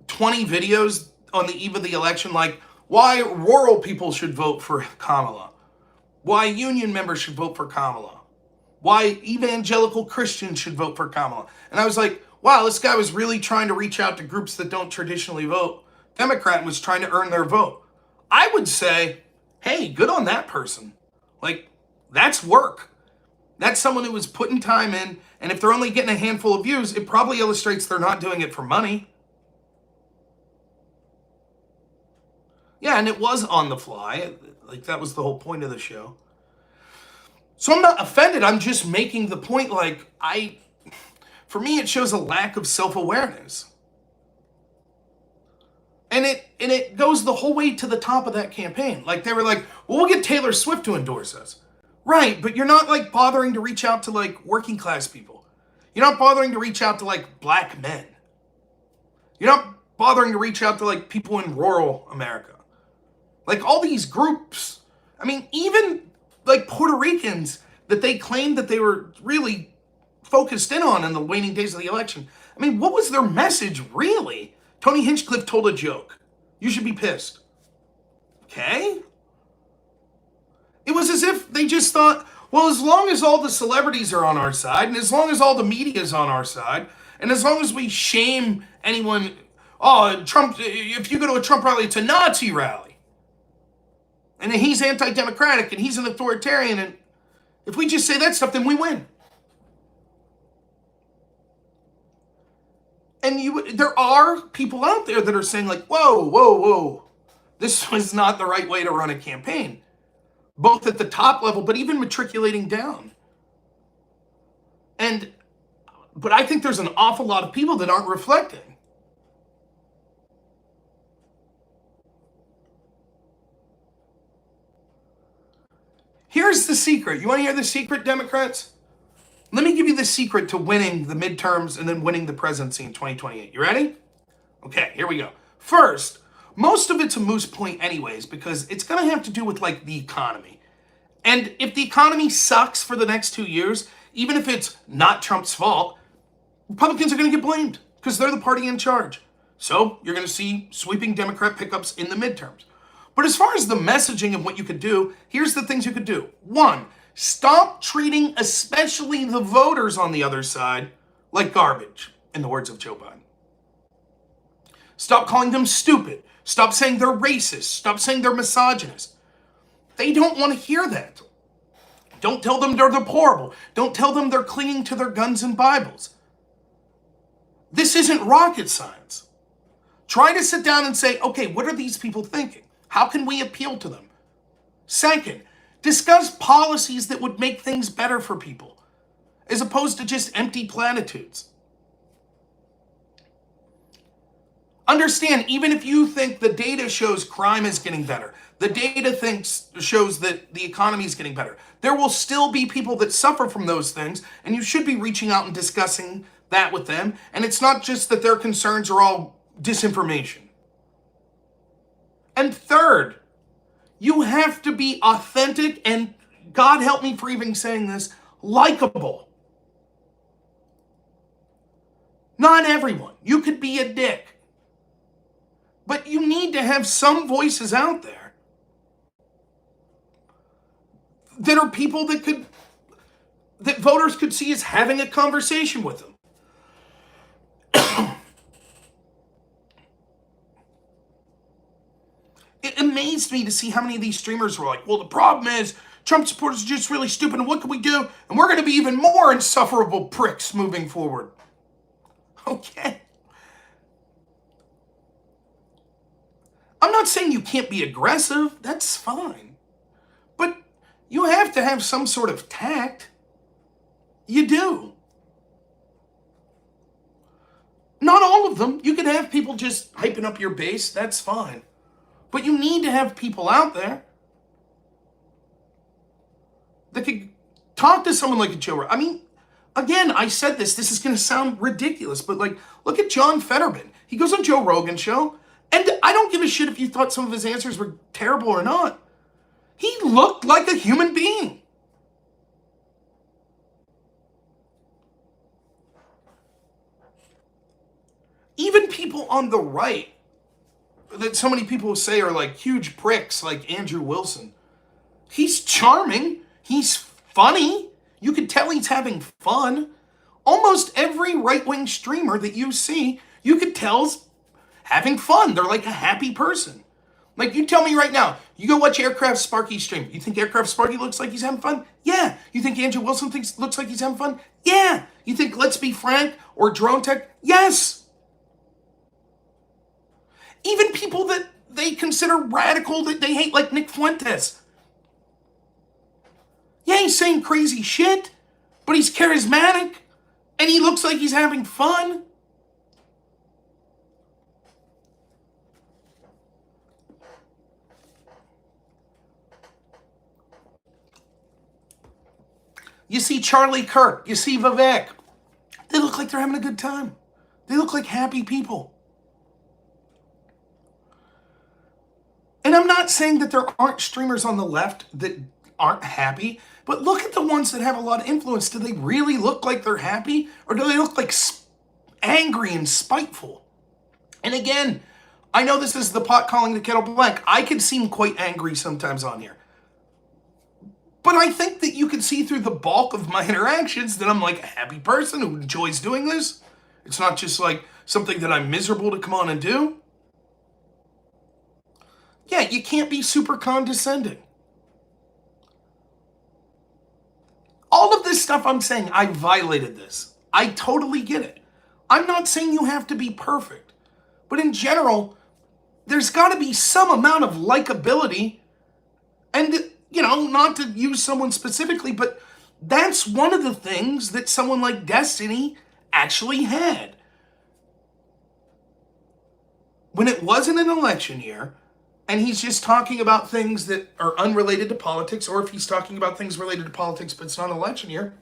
20 videos on the eve of the election, like why rural people should vote for Kamala, why union members should vote for Kamala, why evangelical Christians should vote for Kamala. And I was like, wow, this guy was really trying to reach out to groups that don't traditionally vote Democrat and was trying to earn their vote. I would say, hey, good on that person. Like, that's work. That's someone who was putting time in, and if they're only getting a handful of views, it probably illustrates they're not doing it for money. Yeah, and it was on the fly. Like, that was the whole point of the show. So I'm not offended. I'm just making the point, like, for me, it shows a lack of self-awareness. And it goes the whole way to the top of that campaign. Like, they were like, well, we'll get Taylor Swift to endorse us. Right, but you're not, like, bothering to reach out to, like, working class people. You're not bothering to reach out to, like, black men. You're not bothering to reach out to, like, people in rural America. Like, all these groups. I mean, even, like, Puerto Ricans that they claimed that they were really focused in on in the waning days of the election. I mean, what was their message, really? Tony Hinchcliffe told a joke. You should be pissed. Okay? It was as if they just thought, well, as long as all the celebrities are on our side, and as long as all the media is on our side, and as long as we shame anyone, oh, Trump, if you go to a Trump rally, it's a Nazi rally. And he's anti-democratic, and he's an authoritarian, and if we just say that stuff, then we win. And there are people out there that are saying like, whoa, whoa, whoa, this was not the right way to run a campaign. Both at the top level, but even matriculating down. But I think there's an awful lot of people that aren't reflecting. Here's the secret. You want to hear the secret, Democrats? Let me give you the secret to winning the midterms and then winning the presidency in 2028. You ready? Okay, here we go. First, most of it's a moot point anyways, because it's going to have to do with, like, the economy. And if the economy sucks for the next 2 years, even if it's not Trump's fault, Republicans are going to get blamed because they're the party in charge. So you're going to see sweeping Democrat pickups in the midterms. But as far as the messaging of what you could do, here's the things you could do. One, stop treating especially the voters on the other side like garbage, in the words of Joe Biden. Stop calling them stupid. Stop saying they're racist. Stop saying they're misogynist. They don't want to hear that. Don't tell them they're deplorable. Don't tell them they're clinging to their guns and Bibles. This isn't rocket science. Try to sit down and say, okay, what are these people thinking? How can we appeal to them? Second, discuss policies that would make things better for people, as opposed to just empty platitudes. Understand, even if you think the data shows crime is getting better, the data shows that the economy is getting better, there will still be people that suffer from those things, and you should be reaching out and discussing that with them. And it's not just that their concerns are all disinformation. And third, you have to be authentic and, God help me for even saying this, likable. Not everyone. You could be a dick. But you need to have some voices out there that are people that voters could see as having a conversation with them. It amazed me to see how many of these streamers were like, well, the problem is Trump supporters are just really stupid, and what can we do? And we're going to be even more insufferable pricks moving forward. Okay. I'm not saying you can't be aggressive. That's fine. But you have to have some sort of tact. You do. Not all of them. You can have people just hyping up your base. That's fine. But you need to have people out there that could talk to someone like a Joe Rogan. I mean, again, I said this is going to sound ridiculous, but like, look at John Fetterman. He goes on Joe Rogan's show, and I don't give a shit if you thought some of his answers were terrible or not. He looked like a human being. Even people on the right that so many people say are like huge pricks, like Andrew Wilson. He's charming. He's funny. You can tell he's having fun. Almost every right-wing streamer that you see, you could tell's having fun. They're like a happy person. Like, you tell me right now, you go watch Aircraft Sparky stream. You think Aircraft Sparky looks like he's having fun? Yeah. You think Andrew Wilson looks like he's having fun? Yeah. You think Let's Be Frank or Drone Tech? Yes. Even people that they consider radical, that they hate, like Nick Fuentes. Yeah, he's saying crazy shit, but he's charismatic, and he looks like he's having fun. You see Charlie Kirk, you see Vivek. They look like they're having a good time. They look like happy people. And I'm not saying that there aren't streamers on the left that aren't happy, but look at the ones that have a lot of influence. Do they really look like they're happy? Or do they look like angry and spiteful? And again, I know this is the pot calling the kettle black. I could seem quite angry sometimes on here. But I think that you can see through the bulk of my interactions that I'm like a happy person who enjoys doing this. It's not just like something that I'm miserable to come on and do. Yeah, you can't be super condescending. All of this stuff I'm saying, I violated this. I totally get it. I'm not saying you have to be perfect. But in general, there's got to be some amount of likability. And, you know, not to use someone specifically, but that's one of the things that someone like Destiny actually had. When it wasn't an election year, and he's just talking about things that are unrelated to politics, or if he's talking about things related to politics but it's not an election year,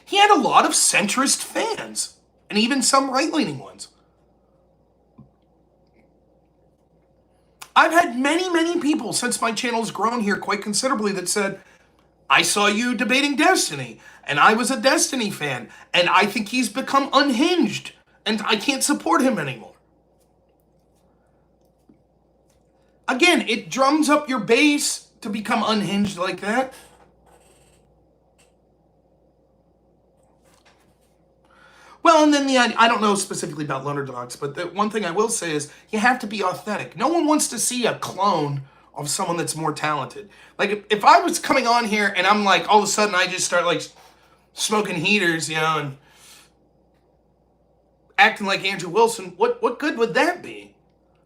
he had a lot of centrist fans, and even some right-leaning ones. I've had many people since my channel's grown here quite considerably that said, I saw you debating Destiny, and I was a Destiny fan, and I think he's become unhinged, and I can't support him anymore. Again, it drums up your base to become unhinged like that. Well, and then I don't know specifically about Lonerbox, but the one thing I will say is you have to be authentic. No one wants to see a clone of someone that's more talented. Like, if I was coming on here and I'm like, all of a sudden I just start like smoking heaters, you know, and acting like Andrew Wilson, what good would that be?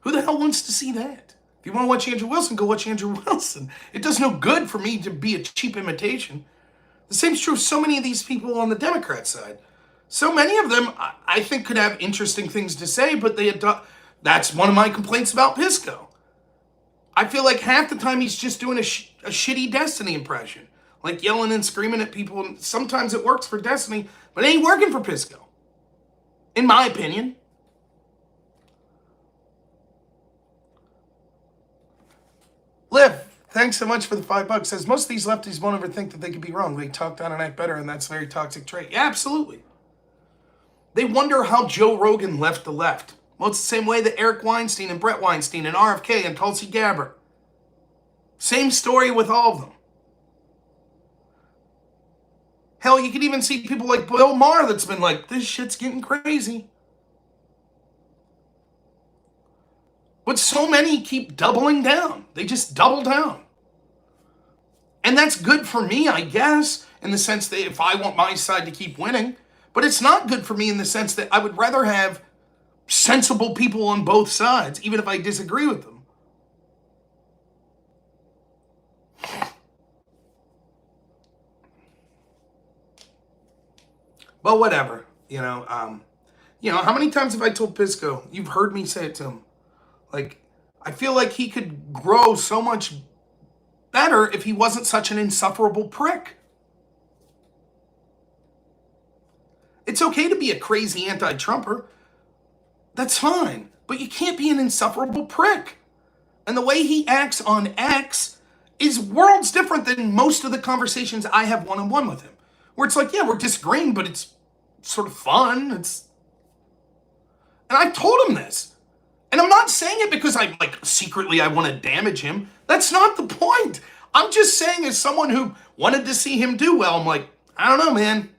Who the hell wants to see that? If you want to watch Andrew Wilson, go watch Andrew Wilson. It does no good for me to be a cheap imitation. The same's true of so many of these people on the Democrat side. So many of them, I think, could have interesting things to say, but That's one of my complaints about Pisco. I feel like half the time he's just doing a shitty Destiny impression. Like yelling and screaming at people. And sometimes it works for Destiny, but it ain't working for Pisco. In my opinion. Liv, thanks so much for the $5. Says most of these lefties won't ever think that they could be wrong. They talk down and act better, and that's a very toxic trait. Yeah, absolutely. They wonder how Joe Rogan left the left. Well, it's the same way that Eric Weinstein and Brett Weinstein and RFK and Tulsi Gabbard. Same story with all of them. Hell, you could even see people like Bill Maher that's been like, this shit's getting crazy. But so many keep doubling down. They just double down. And that's good for me, I guess, in the sense that if I want my side to keep winning. But it's not good for me in the sense that I would rather have sensible people on both sides, even if I disagree with them. But whatever, how many times have I told Pisco? You've heard me say it to him. Like, I feel like he could grow so much better if he wasn't such an insufferable prick. It's okay to be a crazy anti-Trumper. That's fine. But you can't be an insufferable prick. And the way he acts on X is worlds different than most of the conversations I have one-on-one with him. Where it's like, yeah, we're disagreeing, but it's sort of fun. And I told him this. And I'm not saying it because I secretly I want to damage him. That's not the point. I'm just saying as someone who wanted to see him do well, I'm like, I don't know, man.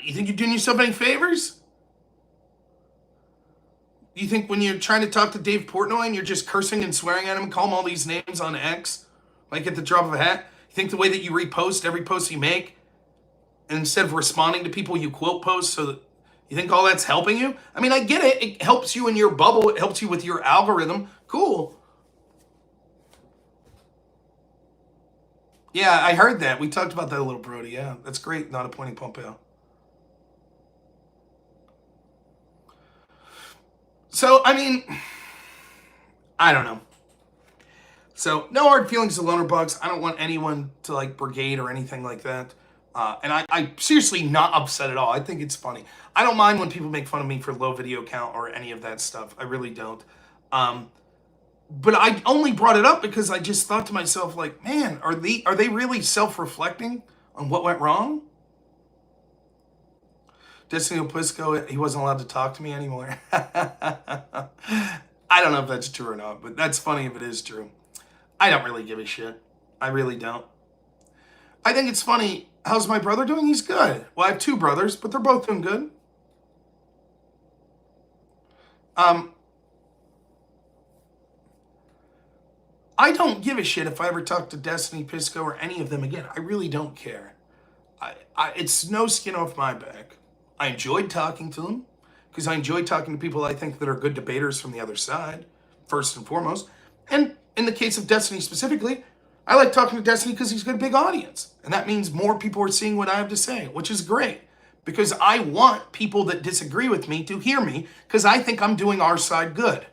You think you're doing yourself any favors? You think when you're trying to talk to Dave Portnoy and you're just cursing and swearing at him and call him all these names on X, like at the drop of a hat, you think the way that you repost every post you make, and instead of responding to people you quote post, so that you think all that's helping you? I mean, I get it. It helps you in your bubble. It helps you with your algorithm. Cool. Yeah, I heard that. We talked about that a little, Brody. Yeah, that's great. Not appointing Pompeo. So, I mean, I don't know. So, no hard feelings to Lonerbox. I don't want anyone to brigade or anything like that. And I seriously not upset at all. I think it's funny. I don't mind when people make fun of me for low video count or any of that stuff. I really don't. But I only brought it up because I just thought to myself, man, are they really self-reflecting on what went wrong? Destiny Pisco, he wasn't allowed to talk to me anymore. I don't know if that's true or not, but that's funny if it is true. I don't really give a shit. I really don't. I think it's funny. How's my brother doing? He's good. Well, I have two brothers, but they're both doing good. I don't give a shit if I ever talk to Destiny, Pisco, or any of them again. I really don't care. It's no skin off my back. I enjoyed talking to them because I enjoy talking to people I think that are good debaters from the other side, first and foremost. And in the case of Destiny specifically, I like talking to Destiny because he's got a big audience. And that means more people are seeing what I have to say, which is great. Because I want people that disagree with me to hear me because I think I'm doing our side good.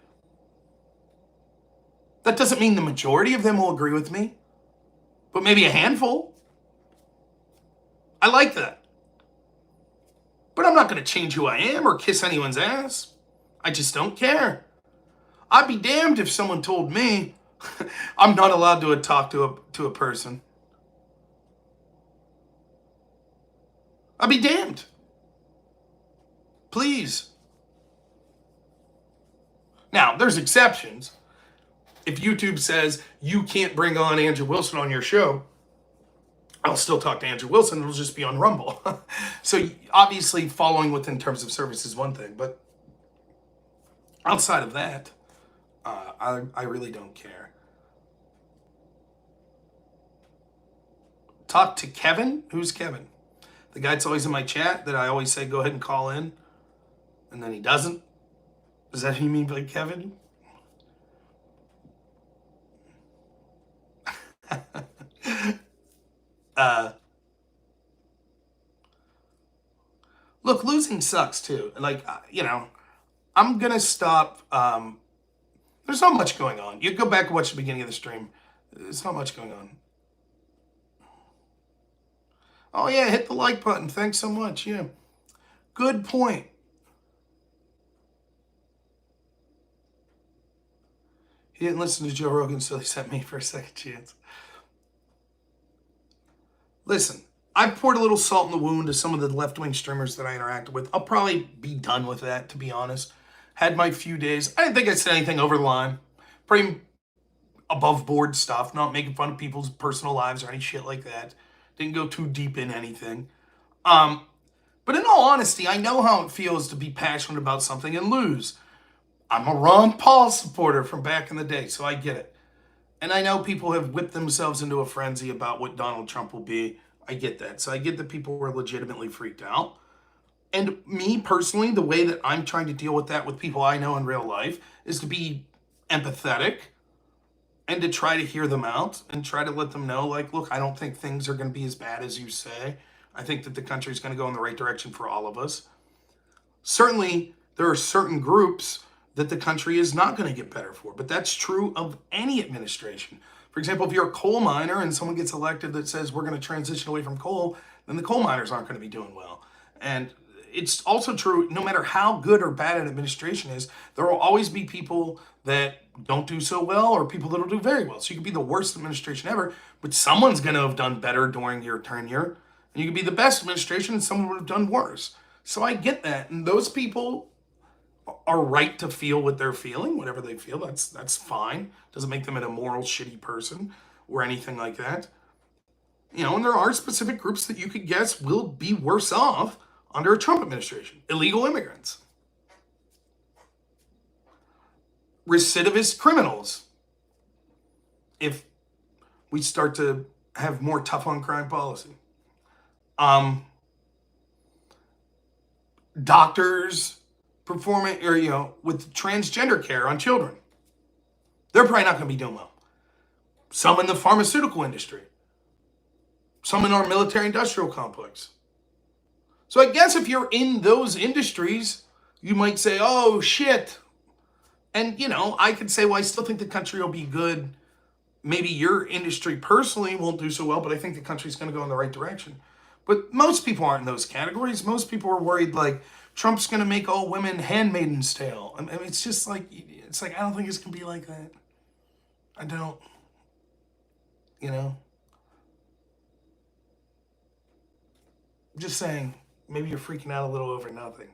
That doesn't mean the majority of them will agree with me, but maybe a handful. I like that. But I'm not going to change who I am or kiss anyone's ass. I just don't care. I'd be damned if someone told me I'm not allowed to talk to a person. I'd be damned. Please. Now, there's exceptions. If YouTube says you can't bring on Andrew Wilson on your show, I'll still talk to Andrew Wilson. It'll just be on Rumble. So obviously following within terms of service is one thing, but outside of that, I really don't care. Talk to Kevin? Who's Kevin? The guy that's always in my chat that I always say go ahead and call in, and then he doesn't? Is that who you mean by Kevin? Look, losing sucks too. Like, I'm going to stop. There's not much going on. You go back and watch the beginning of the stream. There's not much going on. Oh, yeah, hit the like button. Thanks so much. Yeah. Good point. He didn't listen to Joe Rogan, so he sent me for a second chance. Listen, I poured a little salt in the wound to some of the left-wing streamers that I interacted with. I'll probably be done with that, to be honest. Had my few days. I didn't think I said anything over the line. Pretty above board stuff, not making fun of people's personal lives or any shit like that. Didn't go too deep in anything. But in all honesty, I know how it feels to be passionate about something and lose. I'm a Ron Paul supporter from back in the day, so I get it. And I know people have whipped themselves into a frenzy about what Donald Trump will be. I get that. So I get that people were legitimately freaked out. And me personally, the way that I'm trying to deal with that with people I know in real life is to be empathetic and to try to hear them out and try to let them know, like, look, I don't think things are going to be as bad as you say. I think that the country is going to go in the right direction for all of us. Certainly, there are certain groups that the country is not going to get better for, but that's true of any administration. For example, if you're a coal miner and someone gets elected that says we're going to transition away from coal, then the coal miners aren't going to be doing well. And it's also true, no matter how good or bad an administration is, there will always be people that don't do so well or people that will do very well. So you could be the worst administration ever, but someone's going to have done better during your tenure. And you could be the best administration and someone would have done worse. So I get that. And those people are right to feel what they're feeling, whatever they feel. That's fine. Doesn't make them an immoral, shitty person or anything like that. And there are specific groups that you could guess will be worse off under a Trump administration. Illegal immigrants. Recidivist criminals. If we start to have more tough on crime policy. Doctors performing, or, with transgender care on children. They're probably not going to be doing well. Some in the pharmaceutical industry. Some in our military industrial complex. So I guess if you're in those industries, you might say, oh, shit. And, I could say, well, I still think the country will be good. Maybe your industry personally won't do so well, but I think the country's going to go in the right direction. But most people aren't in those categories. Most people are worried, like, Trump's going to make all women handmaidens tale. I mean, it's just like, I don't think it's going to be like that. I don't, Just saying, maybe you're freaking out a little over nothing.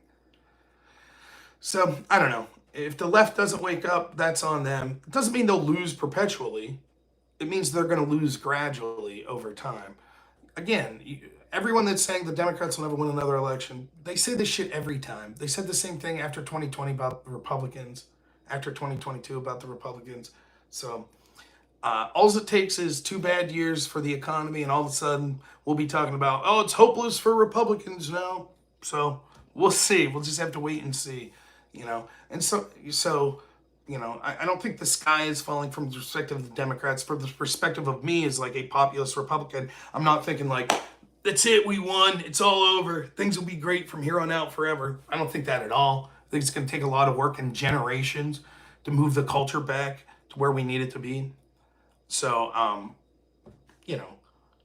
So, I don't know. If the left doesn't wake up, that's on them. It doesn't mean they'll lose perpetually. It means they're going to lose gradually over time. Again, everyone that's saying the Democrats will never win another election, they say this shit every time. They said the same thing after 2020 about the Republicans, after 2022 about the Republicans. So, all it takes is 2 bad years for the economy, and all of a sudden we'll be talking about, oh, it's hopeless for Republicans now. So we'll see. We'll just have to wait and see, And so I don't think the sky is falling from the perspective of the Democrats. From the perspective of me as like a populist Republican, I'm not thinking like, that's it, we won, it's all over, things will be great from here on out forever. I don't think that at all. I think it's going to take a lot of work and generations to move the culture back to where we need it to be. So,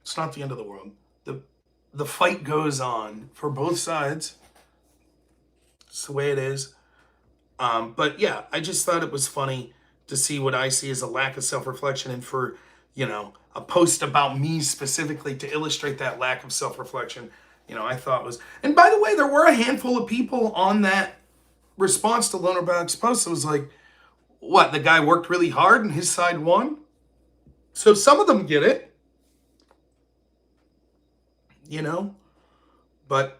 it's not the end of the world. The fight goes on for both sides. It's the way it is. But yeah, I just thought it was funny to see what I see as a lack of self-reflection, and for, a post about me specifically to illustrate that lack of self-reflection, I thought was, and by the way, there were a handful of people on that response to Lonerbox post that was like, what, the guy worked really hard and his side won? So some of them get it, but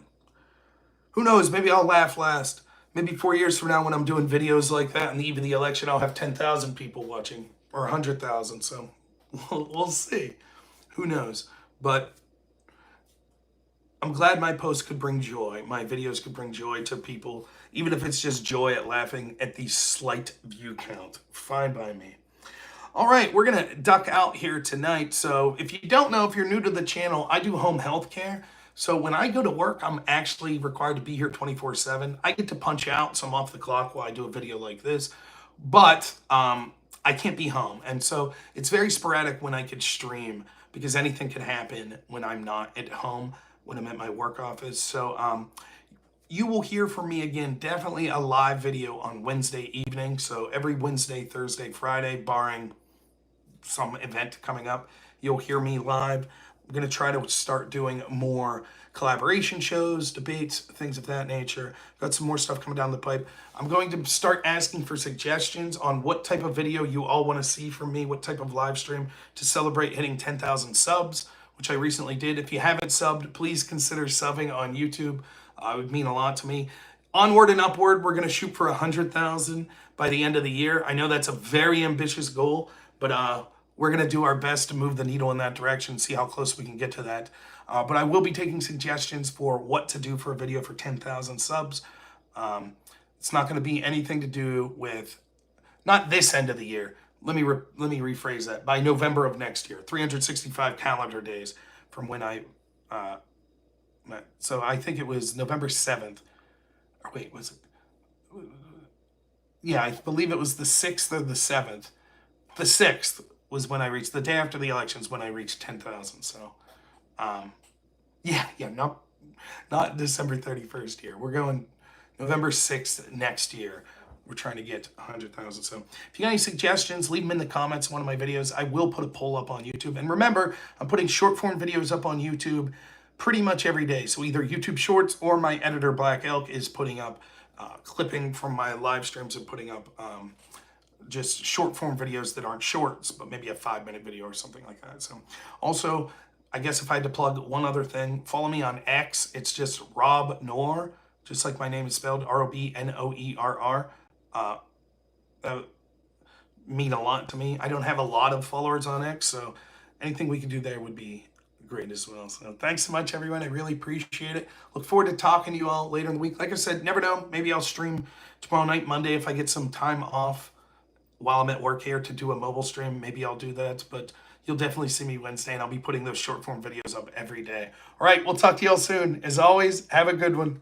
who knows? Maybe I'll laugh last. Maybe 4 years from now when I'm doing videos like that on the eve of the election, I'll have 10,000 people watching or 100,000. So we'll see. Who knows? But I'm glad my posts could bring joy. My videos could bring joy to people, even if it's just joy at laughing at the slight view count. Fine by me. All right, we're going to duck out here tonight. So if you don't know, if you're new to the channel, I do home health care. So when I go to work, I'm actually required to be here 24/7. I get to punch out, so I'm off the clock while I do a video like this, but I can't be home. And so it's very sporadic when I could stream because anything could happen when I'm not at home, when I'm at my work office. So you will hear from me again, definitely a live video on Wednesday evening. So every Wednesday, Thursday, Friday, barring some event coming up, you'll hear me live. I'm going to try to start doing more collaboration shows, debates, things of that nature. Got some more stuff coming down the pipe. I'm going to start asking for suggestions on what type of video you all want to see from me, what type of live stream to celebrate hitting 10,000 subs, which I recently did. If you haven't subbed, please consider subbing on YouTube. It would mean a lot to me. Onward and upward, we're going to shoot for 100,000 by the end of the year. I know that's a very ambitious goal, but we're going to do our best to move the needle in that direction, see how close we can get to that. But I will be taking suggestions for what to do for a video for 10,000 subs. It's not going to be anything to do with, not this end of the year. Let me rephrase that. By November of next year, 365 calendar days from when I met. So I think it was November 7th. Or wait, was it? Yeah, I believe it was the 6th or the 7th. The 6th was when I reached, the day after the elections, when I reached 10,000. So, yeah, not December 31st here. We're going November 6th next year. We're trying to get 100,000. So if you got any suggestions, leave them in the comments of one of my videos. I will put a poll up on YouTube. And remember, I'm putting short form videos up on YouTube pretty much every day. So either YouTube Shorts or my editor, Black Elk, is putting up clipping from my live streams and putting up just short form videos that aren't shorts, but maybe a 5-minute video or something like that. So also, I guess if I had to plug one other thing, follow me on X. It's just Rob Noer, just like my name is spelled, ROBNOERR. That would mean a lot to me. I don't have a lot of followers on X, so anything we can do there would be great as well. So thanks so much, everyone. I really appreciate it. Look forward to talking to you all later in the week. Like I said, never know. Maybe I'll stream tomorrow night, Monday, if I get some time off while I'm at work here to do a mobile stream. Maybe I'll do that, but you'll definitely see me Wednesday, and I'll be putting those short form videos up every day. All right, we'll talk to you all soon. As always, have a good one.